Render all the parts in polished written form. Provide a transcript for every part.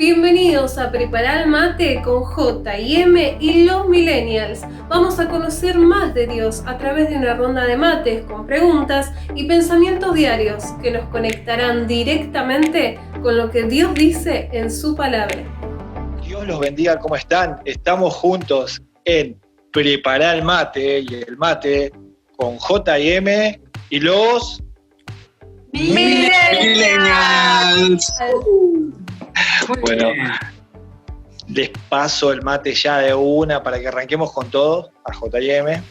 Bienvenidos a Preparar Mate con J&M y los Millennials. Vamos a conocer más de Dios a través de una ronda de mates con preguntas y pensamientos diarios que nos conectarán directamente con lo que Dios dice en su palabra. Dios los bendiga, ¿cómo están? Estamos juntos en Preparar Mate y el mate con J&M y los Millennials. Bueno, les paso el mate ya de una para que arranquemos con todo a J&M.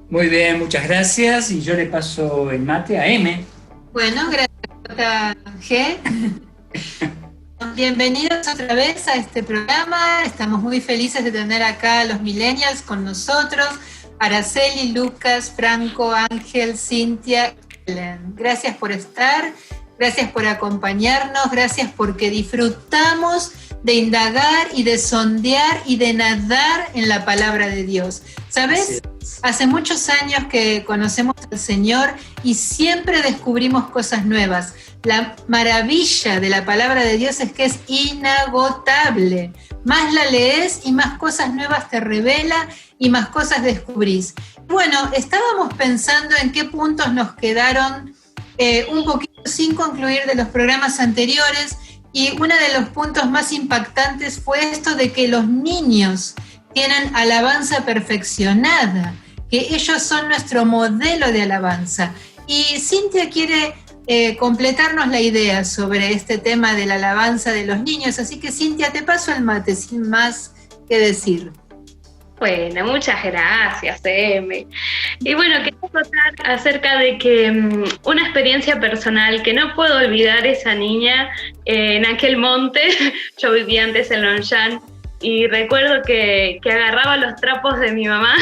Muy bien, muchas gracias. Y yo le paso el mate a M. Bueno, gracias G. Bienvenidos otra vez a este programa. Estamos muy felices de tener acá a los Millennials con nosotros. Araceli, Lucas, Franco, Ángel, Cintia, Helen. Gracias por estar. Gracias por acompañarnos, gracias porque disfrutamos de indagar y de sondear y de nadar en la palabra de Dios. ¿Sabes? Hace muchos años que conocemos al Señor y siempre descubrimos cosas nuevas. La maravilla de la palabra de Dios es que es inagotable. Más la lees y más cosas nuevas te revela y más cosas descubrís. Bueno, estábamos pensando en qué puntos nos quedaron un poquito sin concluir de los programas anteriores, y uno de los puntos más impactantes fue esto de que los niños tienen alabanza perfeccionada, que ellos son nuestro modelo de alabanza. Y Cintia quiere completarnos la idea sobre este tema de la alabanza de los niños, así que Cintia, te paso el mate sin más que decir. Bueno, muchas gracias, M. Y bueno, quería contar acerca de que una experiencia personal que no puedo olvidar, esa niña en aquel monte. Yo vivía antes en Longchamp y recuerdo que agarraba los trapos de mi mamá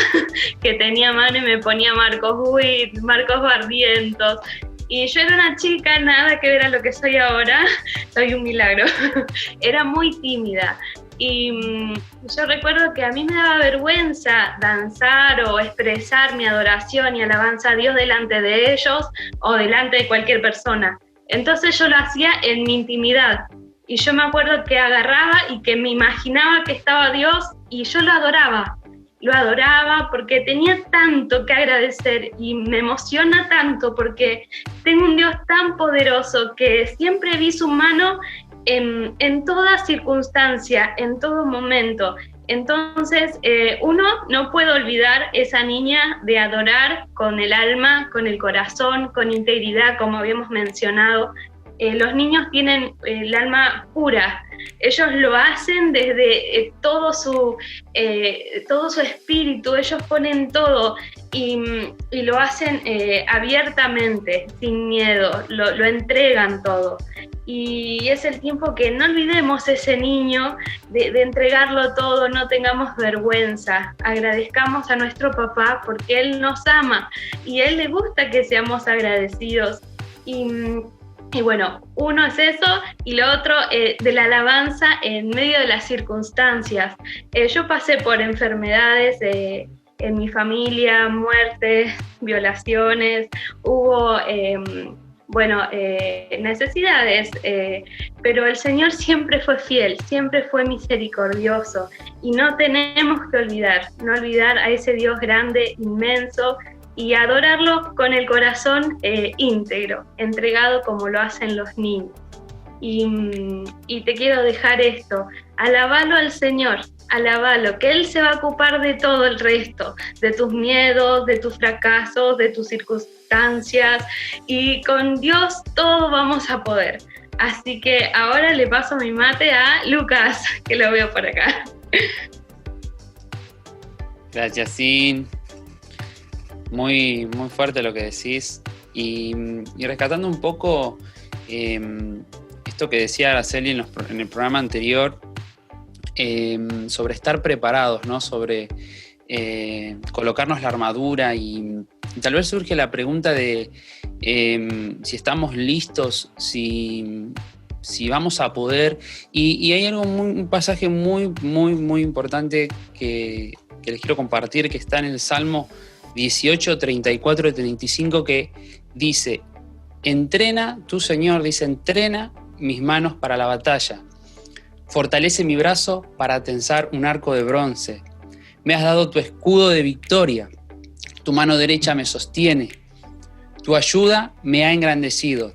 que tenía a mano y me ponía Marcos Witt, Marcos Barrientos. Y yo era una chica, nada que ver a lo que soy ahora, soy un milagro. Era muy tímida. Y yo recuerdo que a mí me daba vergüenza danzar o expresar mi adoración y alabanza a Dios delante de ellos o delante de cualquier persona. Entonces yo lo hacía en mi intimidad. Y yo me acuerdo que agarraba y que me imaginaba que estaba Dios y yo lo adoraba. Lo adoraba porque tenía tanto que agradecer y me emociona tanto porque tengo un Dios tan poderoso que siempre vi su mano en toda circunstancia, en todo momento. Entonces, uno no puede olvidar esa niña de adorar con el alma, con el corazón, con integridad, como habíamos mencionado. Los niños tienen el alma pura. Ellos lo hacen desde todo su espíritu, ellos ponen todo y lo hacen abiertamente, sin miedo, lo entregan todo. Y es el tiempo que no olvidemos ese niño, de entregarlo todo, no tengamos vergüenza, agradezcamos a nuestro papá porque él nos ama y a él le gusta que seamos agradecidos. Y bueno, uno es eso, y lo otro de la alabanza en medio de las circunstancias. Yo pasé por enfermedades en mi familia, muertes, violaciones, hubo necesidades, pero el Señor siempre fue fiel, siempre fue misericordioso, y no tenemos que no olvidar a ese Dios grande, inmenso, y adorarlo con el corazón íntegro, entregado como lo hacen los niños. Y te quiero dejar esto, alabalo al Señor, alabalo, que Él se va a ocupar de todo el resto, de tus miedos, de tus fracasos, de tus circunstancias, y con Dios todo vamos a poder. Así que ahora le paso mi mate a Lucas, que lo veo por acá. Gracias, Sin. Muy, muy fuerte lo que decís. Y rescatando un poco esto que decía Araceli en el programa anterior, sobre estar preparados, ¿no? Sobre colocarnos la armadura, y tal vez surge la pregunta de si estamos listos, si vamos a poder. Y hay un pasaje muy, muy, muy importante que les quiero compartir, que está en el Salmo 18, 34 y 35, que dice: entrena, tu Señor, dice, entrena mis manos para la batalla. Fortalece mi brazo para tensar un arco de bronce. Me has dado tu escudo de victoria. Tu mano derecha me sostiene. Tu ayuda me ha engrandecido.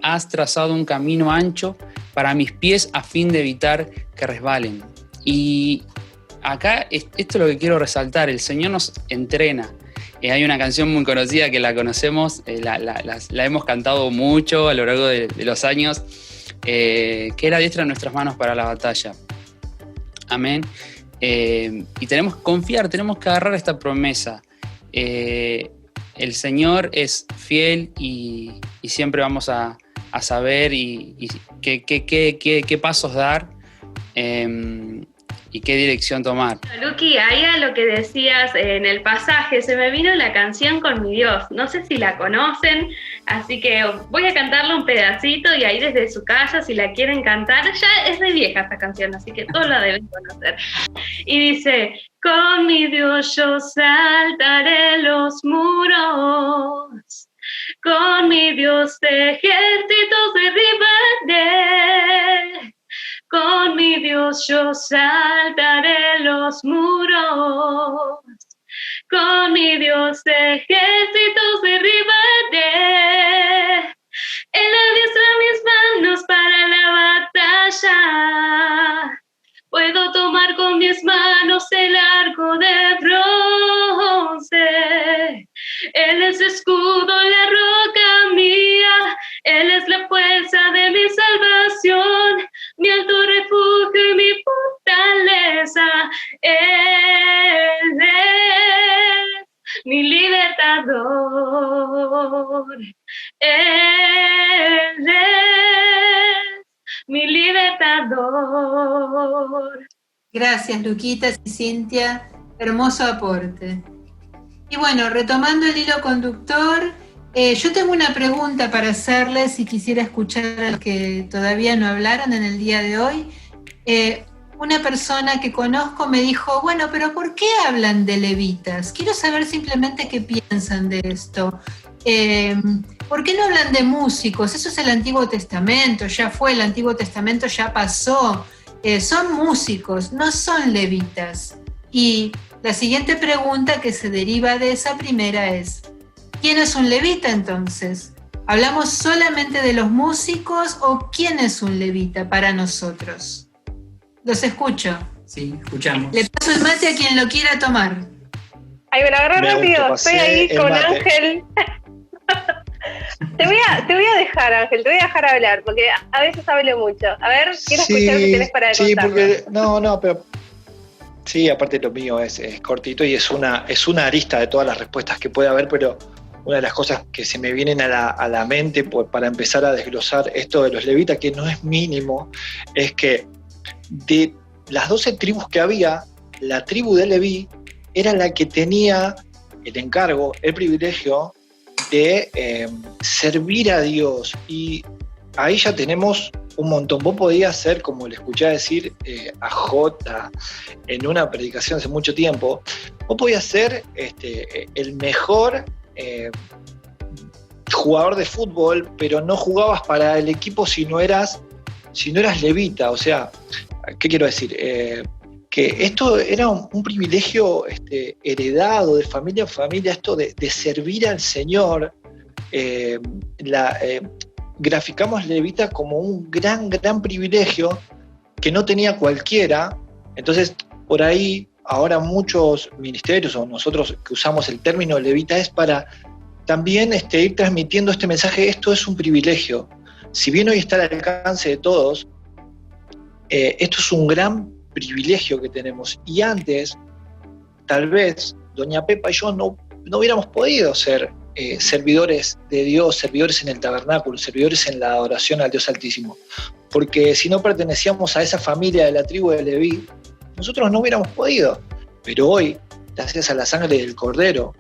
Has trazado un camino ancho para mis pies a fin de evitar que resbalen. Y acá, esto es lo que quiero resaltar, el Señor nos entrena. Hay una canción muy conocida que la conocemos, la hemos cantado mucho a lo largo de los años, que es la diestra de nuestras manos para la batalla. Amén. Y tenemos que confiar, tenemos que agarrar esta promesa. El Señor es fiel y siempre vamos a saber qué pasos dar y qué dirección tomar. Luqui, ahí a lo que decías en el pasaje, se me vino la canción Con mi Dios. No sé si la conocen, así que voy a cantarle un pedacito y ahí desde su casa, si la quieren cantar, ya es de vieja esta canción, así que todos la deben conocer. Y dice: con mi Dios yo saltaré los muros, con mi Dios ejércitos derribaré. Con mi Dios yo saltaré los muros, con mi Dios ejércitos derribaré. Él adiestra mis manos para la batalla, puedo tomar con mis manos el arco de bronce. Él es escudo, la roca mía, Él es la fuerza de mi salvación, mi alto refugio y mi fortaleza. Él es mi libertador. Él es mi libertador. Gracias, Luquitas y Cintia. Hermoso aporte. Y bueno, retomando el hilo conductor, yo tengo una pregunta para hacerles y quisiera escuchar a los que todavía no hablaron en el día de hoy. Una persona que conozco me dijo, bueno, pero ¿por qué hablan de levitas? Quiero saber simplemente qué piensan de esto. ¿Por qué no hablan de músicos? Eso es el Antiguo Testamento, ya fue, el Antiguo Testamento ya pasó. Son músicos, no son levitas. Y la siguiente pregunta que se deriva de esa primera es, ¿quién es un levita entonces? ¿Hablamos solamente de los músicos o quién es un levita para nosotros? Los escucho. Sí, escuchamos. Le paso el mate a quien lo quiera tomar. Ay, me lo agarré rápido. Estoy ahí con mate. Ángel. Te voy a dejar, Ángel, te voy a dejar hablar, porque a veces hablo mucho. A ver, quiero escuchar lo que tienes para contarme. Sí, porque, pero sí, aparte lo mío es cortito y es una arista de todas las respuestas que puede haber, pero una de las cosas que se me vienen a la mente para empezar a desglosar esto de los levitas, que no es mínimo, es que de las 12 tribus que había, la tribu de Leví era la que tenía el encargo, el privilegio de servir a Dios, y ahí ya tenemos un montón. Vos podías ser, como le escuché decir a Jota en una predicación hace mucho tiempo, vos podías ser el mejor jugador de fútbol, pero no jugabas para el equipo si no eras levita. O sea, ¿qué quiero decir? Que esto era un privilegio heredado de familia en familia, esto de servir al Señor. Graficamos levita como un gran privilegio que no tenía cualquiera. Entonces, por ahí, ahora muchos ministerios, o nosotros que usamos el término levita, es para también ir transmitiendo este mensaje. Esto es un privilegio. Si bien hoy está al alcance de todos, esto es un gran privilegio que tenemos. Y antes, tal vez, doña Pepa y yo no hubiéramos podido ser servidores de Dios, servidores en el tabernáculo, servidores en la adoración al Dios Altísimo. Porque si no pertenecíamos a esa familia de la tribu de Leví, nosotros no hubiéramos podido. Pero hoy, gracias a la sangre del Cordero,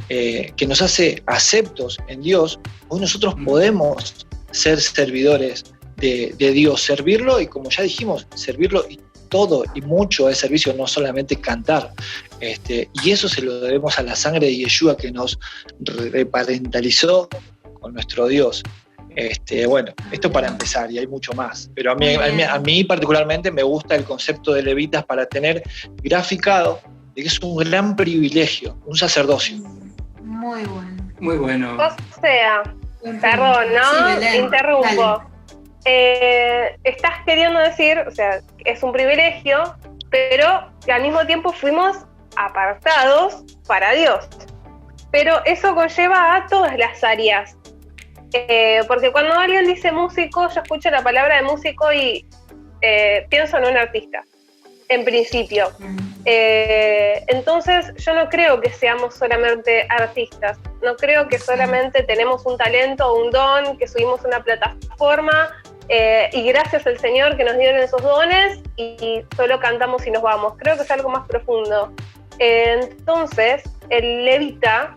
que nos hace aceptos en Dios, hoy nosotros podemos ser servidores de Dios, servirlo, y como ya dijimos, servirlo y todo y mucho es servicio, no solamente cantar. Y eso se lo debemos a la sangre de Yeshua, que nos reparentalizó con nuestro Dios. Bueno, esto para empezar, y hay mucho más. Pero a mí particularmente me gusta el concepto de levitas para tener graficado de que es un gran privilegio, un sacerdocio. Muy bueno. Muy bueno. O sea, perdón, ¿no? Sí, Interrumpo. Estás queriendo decir, o sea, es un privilegio, pero que al mismo tiempo fuimos apartados para Dios. Pero eso conlleva a todas las áreas. Porque cuando alguien dice músico, yo escucho la palabra de músico y pienso en un artista, en principio. Entonces yo no creo que seamos solamente artistas, no creo que solamente tenemos un talento o un don, que subimos a una plataforma y gracias al Señor que nos dieron esos dones y solo cantamos y nos vamos. Creo que es algo más profundo. Entonces el levita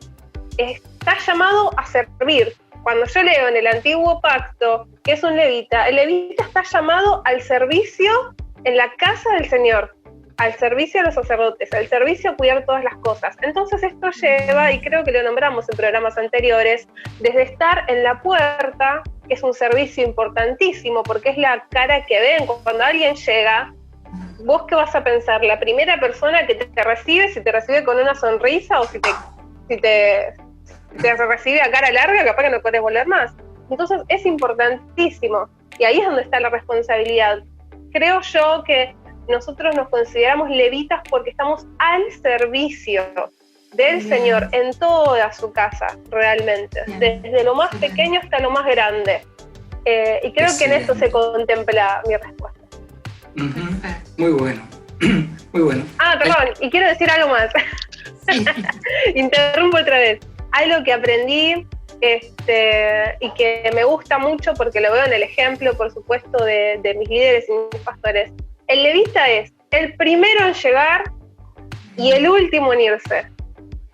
está llamado a servir. Cuando yo leo en el Antiguo Pacto que es un levita, el levita está llamado al servicio en la casa del Señor, al servicio de los sacerdotes, al servicio a cuidar todas las cosas. Entonces esto lleva, y creo que lo nombramos en programas anteriores, desde estar en la puerta, que es un servicio importantísimo, porque es la cara que ven. Cuando alguien llega, ¿vos qué vas a pensar? La primera persona que te recibe, si te recibe con una sonrisa o si te recibe a cara larga, capaz que no podés volver más. Entonces es importantísimo, y ahí es donde está la responsabilidad. Creo yo que nosotros nos consideramos levitas porque estamos al servicio del Señor en toda su casa, realmente, desde lo más pequeño hasta lo más grande. Y creo que en eso se contempla mi respuesta. Muy bueno. Muy bueno. Perdón, y quiero decir algo más. Interrumpo otra vez. Algo que aprendí y que me gusta mucho porque lo veo en el ejemplo, por supuesto, de mis líderes y mis pastores. El levita es el primero en llegar y el último en irse.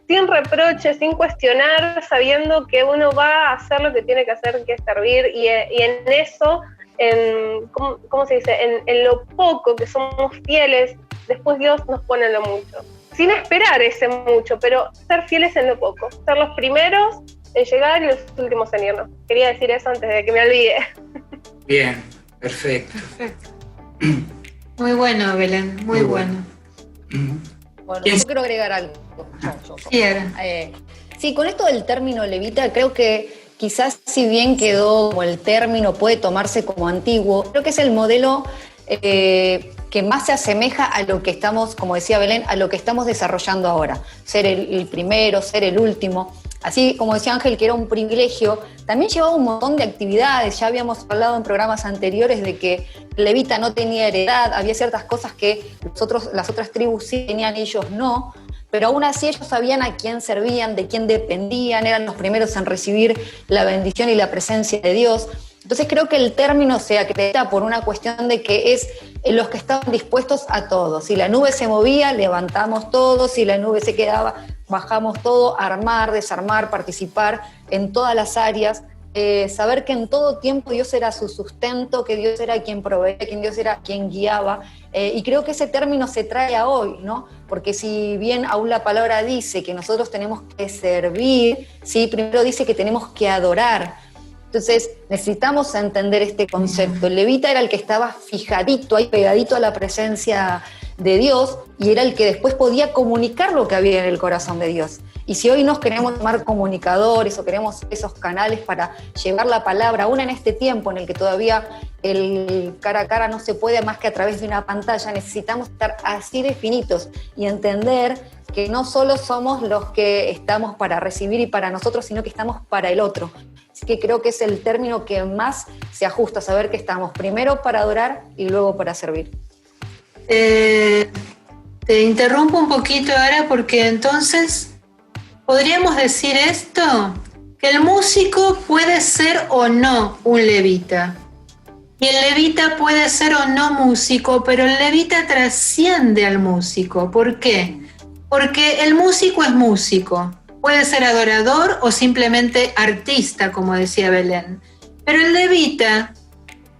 Sin reproche, sin cuestionar, sabiendo que uno va a hacer lo que tiene que hacer, que es servir. Y en eso, ¿cómo se dice? En lo poco que somos fieles, después Dios nos pone en lo mucho. Sin esperar ese mucho, pero ser fieles en lo poco. Ser los primeros en llegar y los últimos en irnos. Quería decir eso antes de que me olvide. Bien, perfecto. Muy bueno, Belén, muy bueno. Bueno, yo quiero agregar algo. Sí, con esto del término levita, creo que quizás si bien quedó como el término, puede tomarse como antiguo, creo que es el modelo que más se asemeja a lo que estamos, como decía Belén, a lo que estamos desarrollando ahora. Ser el primero, ser el último. Así como decía Ángel, que era un privilegio, también llevaba un montón de actividades. Ya habíamos hablado en programas anteriores de que el levita no tenía heredad, había ciertas cosas que las otras tribus sí tenían, ellos no, pero aún así ellos sabían a quién servían, de quién dependían, eran los primeros en recibir la bendición y la presencia de Dios. Entonces creo que el término se acredita por una cuestión de que es los que estaban dispuestos a todo. Si la nube se movía, levantamos todo, si la nube se quedaba, bajamos todo, armar, desarmar, participar en todas las áreas, saber que en todo tiempo Dios era su sustento, que Dios era quien proveía, que Dios era quien guiaba, y creo que ese término se trae a hoy, ¿no? Porque si bien aún la palabra dice que nosotros tenemos que servir, ¿sí? Primero dice que tenemos que adorar. Entonces necesitamos entender este concepto. El levita era el que estaba fijadito, ahí pegadito a la presencia de Dios, y era el que después podía comunicar lo que había en el corazón de Dios. Y si hoy nos queremos llamar comunicadores o queremos esos canales para llevar la palabra, aún en este tiempo en el que todavía el cara a cara no se puede más que a través de una pantalla, necesitamos estar así definidos y entender que no solo somos los que estamos para recibir y para nosotros, sino que estamos para el otro. Así que creo que es el término que más se ajusta, a saber que estamos primero para adorar y luego para servir. Te interrumpo un poquito ahora porque entonces podríamos decir esto, que el músico puede ser o no un levita. Y el levita puede ser o no músico, pero el levita trasciende al músico. ¿Por qué? Porque el músico es músico. Puede ser adorador o simplemente artista, como decía Belén. Pero el levita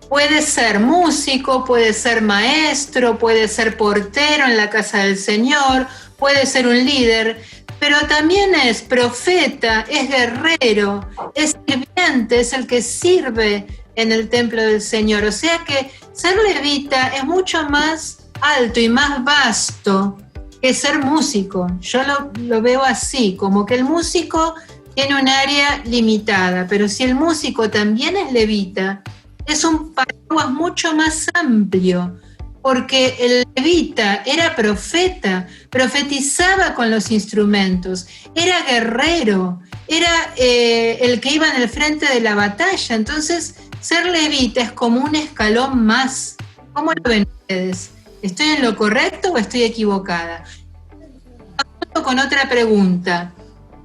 puede ser músico, puede ser maestro, puede ser portero en la casa del Señor, puede ser un líder. pero también es profeta, es guerrero, es sirviente, es el que sirve en el templo del Señor. O sea que ser levita es mucho más alto y más vasto que ser músico. Yo lo veo así, como que el músico tiene un área limitada, pero si el músico también es levita, es un paraguas mucho más amplio, porque el levita era profeta, profetizaba con los instrumentos, era guerrero, era el que iba en el frente de la batalla. Entonces, ser levita es como un escalón más. ¿Cómo lo ven ustedes? ¿Estoy en lo correcto o estoy equivocada? Con otra pregunta.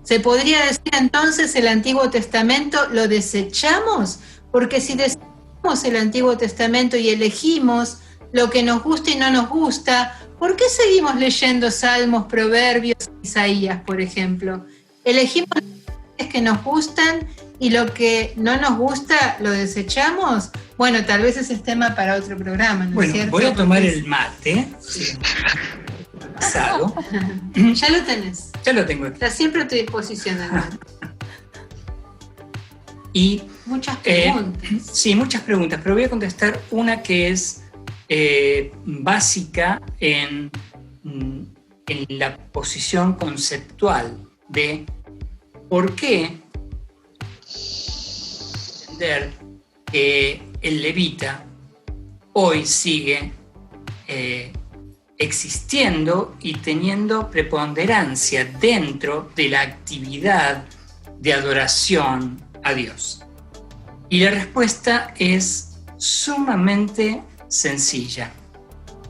¿Se podría decir entonces el Antiguo Testamento lo desechamos? Porque si desechamos el Antiguo Testamento y elegimos lo que nos gusta y no nos gusta, ¿por qué seguimos leyendo Salmos, Proverbios, Isaías, por ejemplo? Elegimos las que nos gustan y lo que no nos gusta lo desechamos. Bueno, tal vez ese es tema para otro programa, ¿no es cierto? Voy a tomar el mate. Sí. Pasado. Ya lo tenés. Ya lo tengo aquí. Está siempre a tu disposición, hermano. Y muchas preguntas. Sí, muchas preguntas, pero voy a contestar una que es básica en la posición conceptual de por qué entender que el levita hoy sigue existiendo y teniendo preponderancia dentro de la actividad de adoración a Dios. Y la respuesta es sumamente sencilla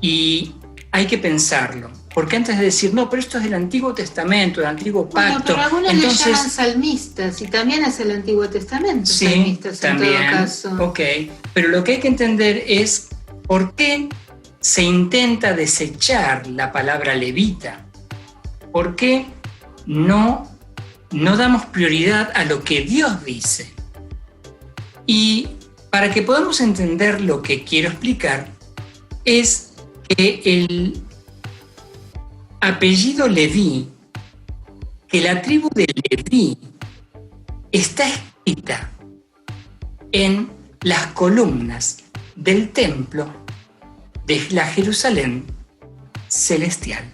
y hay que pensarlo, porque antes de decir, no, pero esto es del Antiguo Testamento, del Antiguo Pacto. Bueno, pero algunos entonces, le llaman salmistas y también es el Antiguo Testamento, sí, salmistas también, en todo caso. Ok, pero lo que hay que entender es por qué se intenta desechar la palabra levita. ¿Por qué no damos prioridad a lo que Dios dice? Y para que podamos entender lo que quiero explicar, es que el apellido Leví, que la tribu de Leví está escrita en las columnas del templo de la Jerusalén celestial.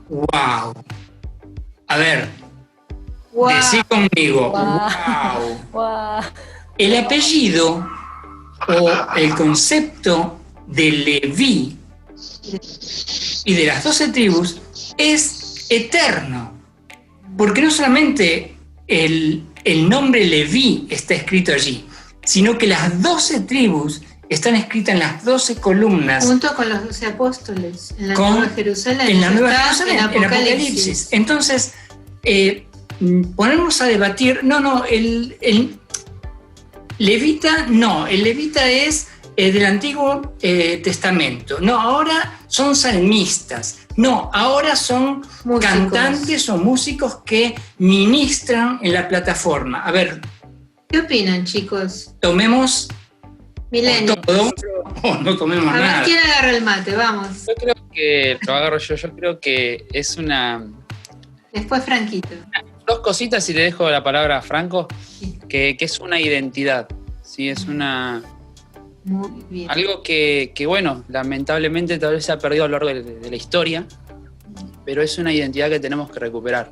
¡Wow! A ver, Wow. decí conmigo. Wow. ¡Wow! Wow. El apellido o el concepto de Leví y de las 12 tribus es eterno, porque no solamente el nombre Leví está escrito allí, sino que las 12 tribus están escritas en las 12 columnas. Junto con los 12 apóstoles, en la Nueva Jerusalén. En la Nueva Está Jerusalén, en en Apocalipsis. Entonces, ponernos a debatir, el levita, no, el levita es del Antiguo Testamento. No, ahora son salmistas. No, ahora son músicos, cantantes o músicos que ministran en la plataforma. A ver. ¿Qué opinan, chicos? Tomemos Milenio. todo o no tomemos nada. A ver, ¿quién agarra el mate? Vamos. Yo creo que, lo agarro yo creo que es una... Después Franquito. Dos cositas y le dejo la palabra a Franco, Sí. que es una identidad, ¿sí? Es una... Muy bien. Algo que bueno, lamentablemente tal vez se ha perdido a lo largo de la historia, pero es una identidad que tenemos que recuperar.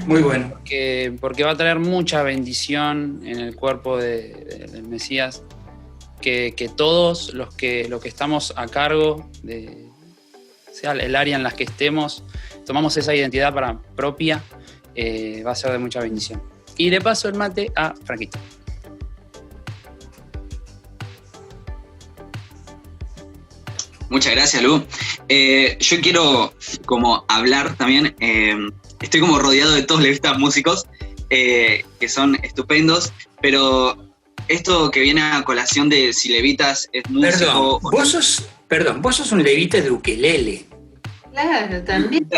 Muy bueno. Porque va a traer mucha bendición en el cuerpo del Mesías, que todos los que estamos a cargo, sea el área en la que estemos, tomamos esa identidad propia, va a ser de mucha bendición. Y le paso el mate a Franquito. Muchas gracias, Lu. Yo quiero como hablar también, estoy como rodeado de todos levitas músicos, que son estupendos, pero esto que viene a colación de si levitas es músico... Vos sos un levita de ukelele. Claro, también.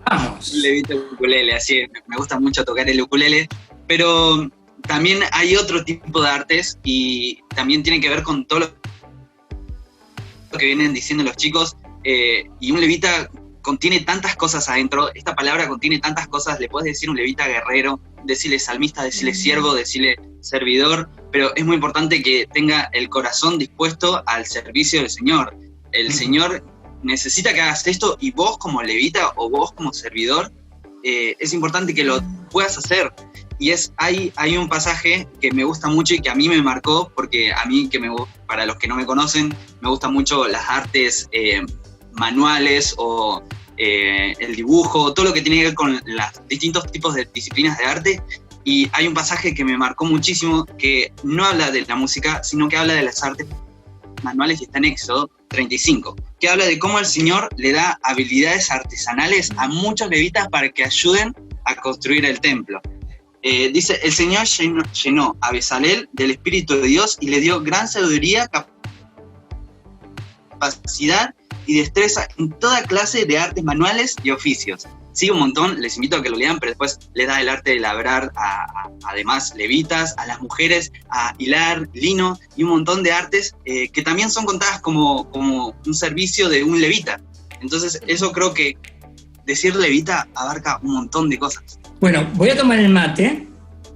Vamos. Un levita de ukulele, así es, me gusta mucho tocar el ukulele, pero también hay otro tipo de artes y también tiene que ver con todo lo que vienen diciendo los chicos, y un levita contiene tantas cosas adentro, esta palabra contiene tantas cosas, le puedes decir un levita guerrero, decirle salmista, decirle siervo, decirle servidor, pero es muy importante que tenga el corazón dispuesto al servicio del Señor. El Señor necesita que hagas esto, y vos como levita o vos como servidor, es importante que lo puedas hacer. Y hay un pasaje que me gusta mucho y que a mí me marcó, porque a mí, para los que no me conocen, me gustan mucho las artes manuales o el dibujo, todo lo que tiene que ver con los distintos tipos de disciplinas de arte. Y hay un pasaje que me marcó muchísimo, que no habla de la música, sino que habla de las artes manuales, y está en Éxodo 35, que habla de cómo el Señor le da habilidades artesanales a muchos levitas para que ayuden a construir el templo. Dice, el Señor llenó a Bezalel del Espíritu de Dios y le dio gran sabiduría, capacidad y destreza en toda clase de artes manuales y oficios. Sigue un montón, les invito a que lo lean, pero después les da el arte de labrar además levitas, a las mujeres, a hilar, lino y un montón de artes que también son contadas como un servicio de un levita. Entonces eso creo que decir levita abarca un montón de cosas. Bueno, voy a tomar el mate,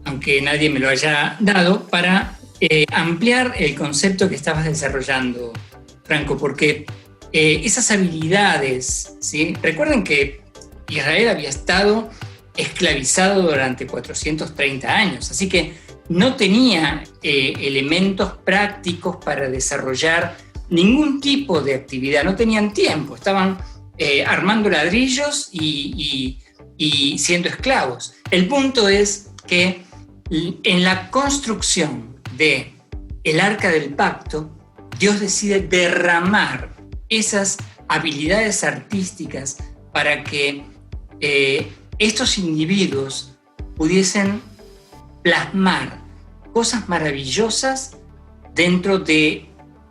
aunque nadie me lo haya dado, para ampliar el concepto que estabas desarrollando, Franco, porque esas habilidades, ¿sí? Recuerden que Israel había estado esclavizado durante 430 años, así que no tenía elementos prácticos para desarrollar ningún tipo de actividad, no tenían tiempo, estaban armando ladrillos y siendo esclavos. El punto es que en la construcción del Arca del Pacto, Dios decide derramar esas habilidades artísticas para que estos individuos pudiesen plasmar cosas maravillosas dentro de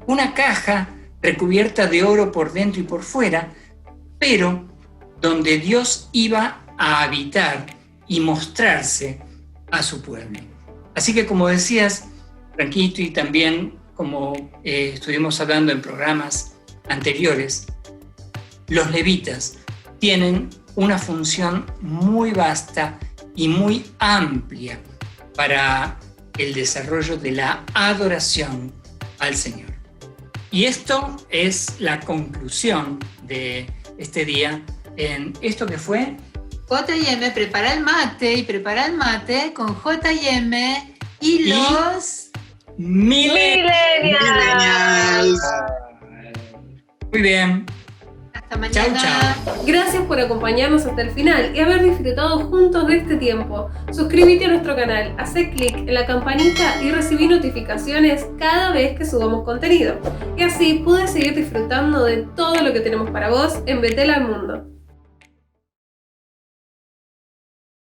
una caja recubierta de oro por dentro y por fuera, pero donde Dios iba a habitar y mostrarse a su pueblo. Así que, como decías, Franquito, y también como estuvimos hablando en programas anteriores, los levitas tienen una función muy vasta y muy amplia para el desarrollo de la adoración al Señor. Y esto es la conclusión de este día en esto que fue J&M, prepara el mate, y prepara el mate con J&M y los Millennials. Muy bien. Hasta mañana. Chau. Gracias por acompañarnos hasta el final y haber disfrutado juntos de este tiempo. Suscríbete a nuestro canal, haz clic en la campanita y recibí notificaciones cada vez que subamos contenido. Y así puedes seguir disfrutando de todo lo que tenemos para vos en Betel al Mundo.